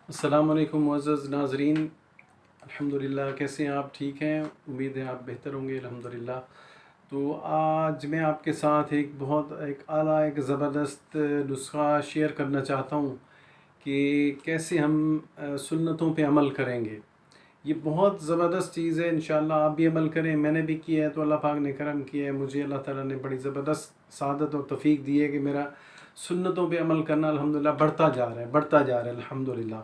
السلام علیکم معزز ناظرین، الحمدللہ کیسے ہیں آپ؟ ٹھیک ہیں؟ امید ہے آپ بہتر ہوں گے الحمدللہ۔ تو آج میں آپ کے ساتھ ایک اعلیٰ ایک زبردست نسخہ شیئر کرنا چاہتا ہوں کہ کیسے ہم سنتوں پہ عمل کریں گے۔ یہ بہت زبردست چیز ہے، انشاءاللہ آپ بھی عمل کریں۔ میں نے بھی کیا ہے تو اللہ پاک نے کرم کیا ہے، مجھے اللہ تعالیٰ نے بڑی زبردست سعادت اور توفیق دی ہے کہ میرا سنتوں پہ عمل کرنا الحمدللہ بڑھتا جا رہا ہے الحمدللہ۔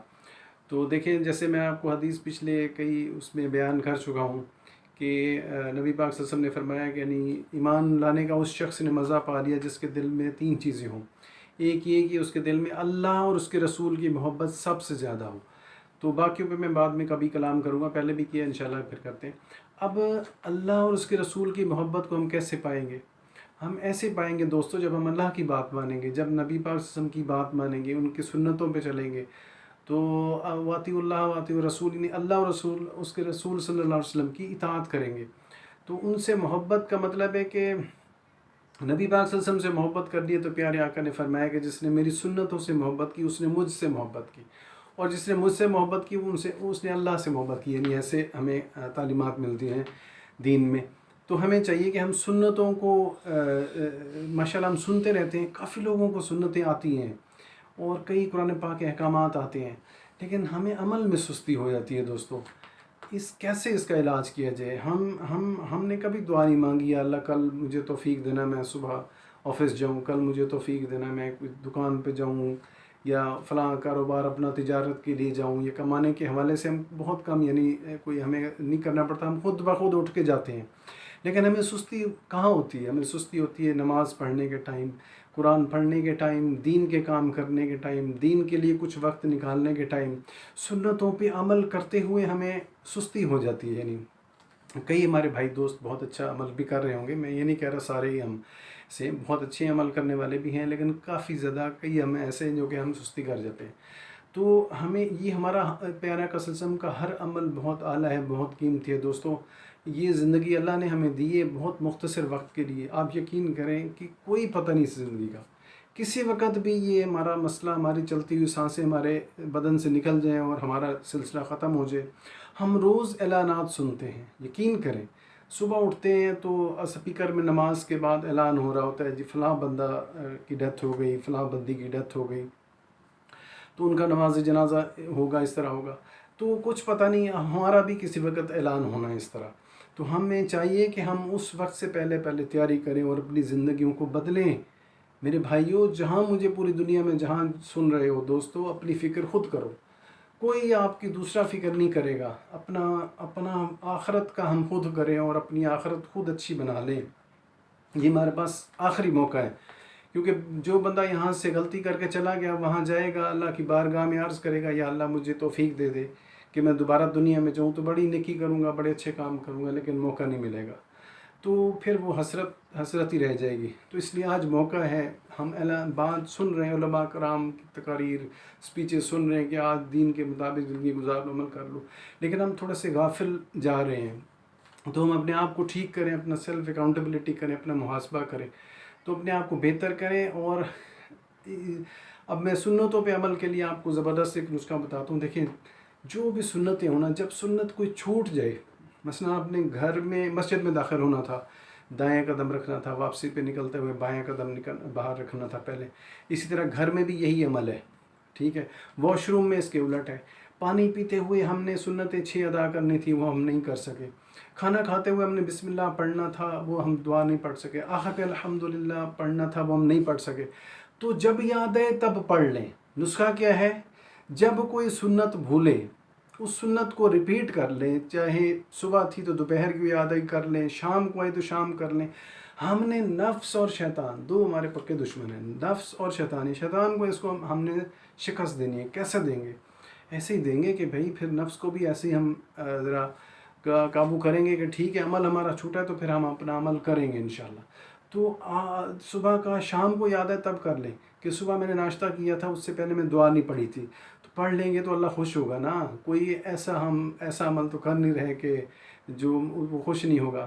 تو دیکھیں، جیسے میں آپ کو حدیث پچھلے کئی اس میں بیان کر چکا ہوں کہ نبی پاک صلی اللہ علیہ وسلم نے فرمایا کہ یعنی ایمان لانے کا اس شخص نے مزہ پا لیا جس کے دل میں تین چیزیں ہوں۔ ایک یہ کہ اس کے دل میں اللہ اور اس کے رسول کی محبت سب سے زیادہ ہو۔ تو باقیوں پہ میں بعد میں کبھی کلام کروں گا، پہلے بھی کیا انشاءاللہ پھر کرتے ہیں۔ اب اللہ اور اس کے رسول کی محبت کو ہم کیسے پائیں گے؟ ہم ایسے پائیں گے دوستو، جب ہم اللہ کی بات مانیں گے، جب نبی پاک صلی اللہ علیہ وسلم کی بات مانیں گے، ان کی سنتوں پہ چلیں گے، تو واطیع اللہ واطیع الرسول، یعنی اللہ اور رسول اس کے رسول صلی اللہ علیہ وسلم کی اطاعت کریں گے۔ تو ان سے محبت کا مطلب ہے کہ نبی پاک صلی اللہ علیہ وسلم سے محبت کر لی، تو پیارے آقا نے فرمایا کہ جس نے میری سنتوں سے محبت کی اس نے مجھ سے محبت کی، اور جس نے مجھ سے محبت کی اس نے اللہ سے محبت کی۔ یعنی ایسے ہمیں تعلیمات ملتی ہیں دین میں۔ تو ہمیں چاہیے کہ ہم سنتوں کو ماشاءاللہ ہم سنتے رہتے ہیں، کافی لوگوں کو سنتیں آتی ہیں اور کئی قرآن پاک کے احکامات آتے ہیں، لیکن ہمیں عمل میں سستی ہو جاتی ہے دوستو۔ کیسے اس کا علاج کیا جائے؟ ہم نے کبھی دعا نہیں مانگی، یا اللہ کل مجھے توفیق دینا میں صبح آفس جاؤں، کل مجھے توفیق دینا میں کوئی دکان پہ جاؤں، یا فلاں کاروبار اپنا تجارت کے لیے جاؤں۔ یہ کمانے کے حوالے سے ہم بہت کم، یعنی کوئی ہمیں نہیں کرنا پڑتا، ہم خود بخود اٹھ کے جاتے ہیں۔ لیکن ہمیں سستی کہاں ہوتی ہے؟ ہمیں سستی ہوتی ہے نماز پڑھنے کے ٹائم، قرآن پڑھنے کے ٹائم، دین کے کام کرنے کے ٹائم، دین کے لیے کچھ وقت نکالنے کے ٹائم۔ سنتوں پہ عمل کرتے ہوئے ہمیں سستی ہو جاتی ہے۔ یعنی کئی ہمارے بھائی دوست بہت اچھا عمل بھی کر رہے ہوں گے، میں یہ نہیں کہہ رہا سارے ہی ہم سے بہت اچھے عمل کرنے والے بھی ہیں، لیکن کافی زیادہ کئی ہم ایسے ہیں جو کہ ہم سستی کر جاتے ہیں۔ تو ہمیں یہ ہمارا پیارا کا وسلم کا ہر عمل بہت اعلیٰ ہے، بہت قیمتی ہے دوستو۔ یہ زندگی اللہ نے ہمیں دی ہے بہت مختصر وقت کے لیے۔ آپ یقین کریں کہ کوئی پتہ نہیں اس زندگی کا، کسی وقت بھی یہ ہمارا مسئلہ، ہماری چلتی ہوئی سانسیں ہمارے بدن سے نکل جائیں اور ہمارا سلسلہ ختم ہو جائے۔ ہم روز اعلانات سنتے ہیں، یقین کریں، صبح اٹھتے ہیں تو اسپیکر میں نماز کے بعد اعلان ہو رہا ہوتا ہے، جی فلاں بندہ کی ڈیتھ ہو گئی، فلاں بندی کی ڈیتھ ہو گئی، تو ان کا نماز جنازہ ہوگا، اس طرح ہوگا۔ تو کچھ پتہ نہیں ہمارا بھی کسی وقت اعلان ہونا ہے اس طرح۔ تو ہمیں چاہیے کہ ہم اس وقت سے پہلے تیاری کریں اور اپنی زندگیوں کو بدلیں۔ میرے بھائیوں، جہاں مجھے پوری دنیا میں جہاں سن رہے ہو دوستو، اپنی فکر خود کرو، کوئی آپ کی دوسرا فکر نہیں کرے گا۔ اپنا آخرت کا ہم خود کریں اور اپنی آخرت خود اچھی بنا لیں۔ یہ ہمارے پاس آخری موقع ہے، کیونکہ جو بندہ یہاں سے غلطی کر کے چلا گیا وہاں جائے گا، اللہ کی بارگاہ میں عرض کرے گا، یا اللہ مجھے توفیق دے دے کہ میں دوبارہ دنیا میں جاؤں تو بڑی نیکی کروں گا، بڑے اچھے کام کروں گا، لیکن موقع نہیں ملے گا، تو پھر وہ حسرت ہی رہ جائے گی۔ تو اس لیے آج موقع ہے، ہم بات سن رہے ہیں، علماء کرام کی تقاریر، اسپیچز سن رہے ہیں کہ آج دین کے مطابق زندگی گزار لو، عمل کر لو، لیکن ہم تھوڑے سے غافل جا رہے ہیں۔ تو ہم اپنے آپ کو ٹھیک کریں، اپنا سیلف اکاؤنٹیبلٹی کریں، اپنا محاسبہ کریں، تو اپنے آپ کو بہتر کریں۔ اور اب میں سنتوں پہ عمل کے لیے آپ کو زبردست ایک نسخہ بتاتا ہوں۔ دیکھیں، جو بھی سنتیں ہونا، جب سنت کوئی چھوٹ جائے، مثلا اپنے گھر میں مسجد میں داخل ہونا تھا، دائیں قدم رکھنا تھا، واپسی پہ نکلتے ہوئے بائیں قدم باہر رکھنا تھا پہلے، اسی طرح گھر میں بھی یہی عمل ہے، ٹھیک ہے۔ واش روم میں اس کے الٹ ہے۔ پانی پیتے ہوئے ہم نے سنتیں 6 ادا کرنی تھی، وہ ہم نہیں کر سکے۔ کھانا کھاتے ہوئے ہم نے بسم اللہ پڑھنا تھا، وہ ہم دعا نہیں پڑھ سکے۔ آخر پہ الحمدللہ پڑھنا تھا، وہ ہم نہیں پڑھ سکے۔ تو جب یاد آئے تب پڑھ لیں۔ نسخہ کیا ہے؟ جب کوئی سنت بھولے اس سنت کو ریپیٹ کر لیں، چاہے صبح تھی تو دوپہر کی یاد آئی کر لیں، شام کو آئی تو شام کر لیں۔ ہم نے نفس اور شیطان، دو ہمارے پکے دشمن ہیں، نفس اور شیطان۔ شیطان کو اس کو ہم نے شکست دینی ہے۔ کیسے دیں گے؟ ایسے ہی دیں گے کہ بھائی پھر نفس کو بھی ایسے ہی ہم ذرا قابو کریں گے کہ ٹھیک ہے، عمل ہمارا چھوٹا ہے تو پھر ہم اپنا عمل کریں گے انشاءاللہ۔ تو صبح کا شام کو یاد ہے تب کر لیں کہ صبح میں نے ناشتہ کیا تھا، اس سے پہلے میں دعا نہیں پڑھی تھی، تو پڑھ لیں گے تو اللہ خوش ہوگا نا۔ کوئی ایسا عمل تو کر نہیں رہے کہ جو وہ خوش نہیں ہوگا،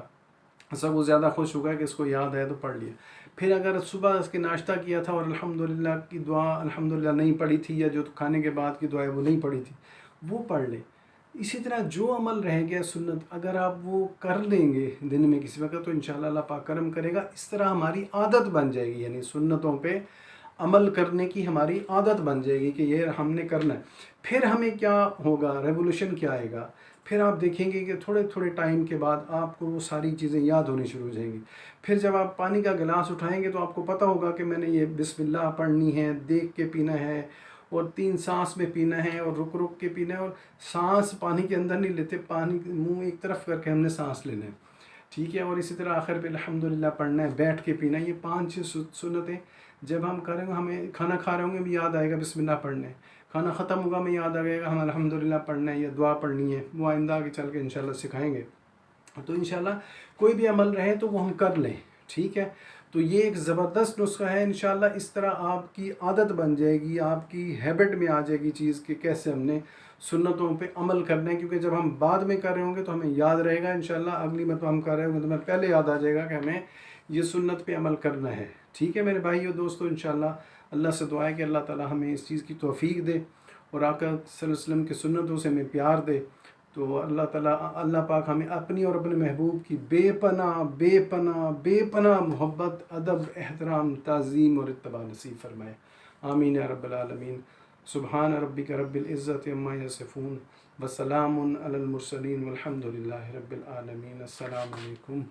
سب وہ زیادہ خوش ہوگا کہ اس کو یاد ہے تو پڑھ لیا۔ پھر اگر صبح اس کے ناشتہ کیا تھا اور الحمدللہ کی دعا الحمدللہ نہیں پڑھی تھی، یا جو کھانے کے بعد کی دعا ہے وہ نہیں پڑھی تھی، وہ پڑھ لیں۔ اسی طرح جو عمل رہ گیا سنت، اگر آپ وہ کر لیں گے دن میں کسی وقت، تو انشاءاللہ اللہ پاک کرم کرے گا، اس طرح ہماری عادت بن جائے گی، یعنی سنتوں پہ عمل کرنے کی ہماری عادت بن جائے گی کہ یہ ہم نے کرنا ہے۔ پھر ہمیں کیا ہوگا، ریولوشن کیا آئے گا، پھر آپ دیکھیں گے کہ تھوڑے تھوڑے ٹائم کے بعد آپ کو وہ ساری چیزیں یاد ہونی شروع ہو جائیں گی۔ پھر جب آپ پانی کا گلاس اٹھائیں گے تو آپ کو پتہ ہوگا کہ میں نے یہ بسم اللہ پڑھنی ہے، دیکھ کے پینا ہے، اور 3 سانس میں پینا ہے، اور رک رک کے پینا ہے، اور سانس پانی کے اندر نہیں لیتے، پانی منہ ایک طرف کر کے ہم نے سانس لینا ہے، ٹھیک ہے۔ اور اسی طرح آخر پہ الحمدللہ پڑھنا ہے، بیٹھ کے پینا ہے۔ یہ 5 سنتیں جب ہم کریں گے، ہمیں کھانا کھا رہے ہوں گے بھی یاد آئے گا بسم اللہ پڑھنا ہے، کھانا ختم ہوگا ہمیں یاد آئے گا ہم الحمدللہ پڑھنا ہے یا دعا پڑھنی ہے، وہ آئندہ آگے چل کے انشاءاللہ سکھائیں گے۔ تو انشاءاللہ کوئی بھی عمل رہے تو وہ ہم کر لیں، ٹھیک ہے۔ تو یہ ایک زبردست نسخہ ہے، انشاءاللہ اس طرح آپ کی عادت بن جائے گی، آپ کی ہیبٹ میں آ جائے گی چیز کہ کیسے ہم نے سنتوں پہ عمل کرنا ہے، کیونکہ جب ہم بعد میں کر رہے ہوں گے تو ہمیں یاد رہے گا انشاءاللہ، اگلی مرتبہ ہم کر رہے ہوں گے تو ہمیں پہلے یاد آ جائے گا کہ ہمیں یہ سنت پہ عمل کرنا ہے، ٹھیک ہے میرے بھائیو دوستو۔ انشاءاللہ اللہ سے دعا ہے کہ اللہ تعالی ہمیں اس چیز کی توفیق دے، اور آقا صلی اللہ علیہ وسلم کی سنتوں سے ہمیں پیار دے۔ تو اللہ پاک ہمیں اپنی اور اپنے محبوب کی بے پناہ محبت، ادب، احترام، تعظیم اور اتباع نصیب فرمائے، آمین یا رب العالمین۔ سبحان ربک رب العزت عما یصفون، وسلام علی المرسلین، والحمد للہ رب العالمین۔ السلام علیکم۔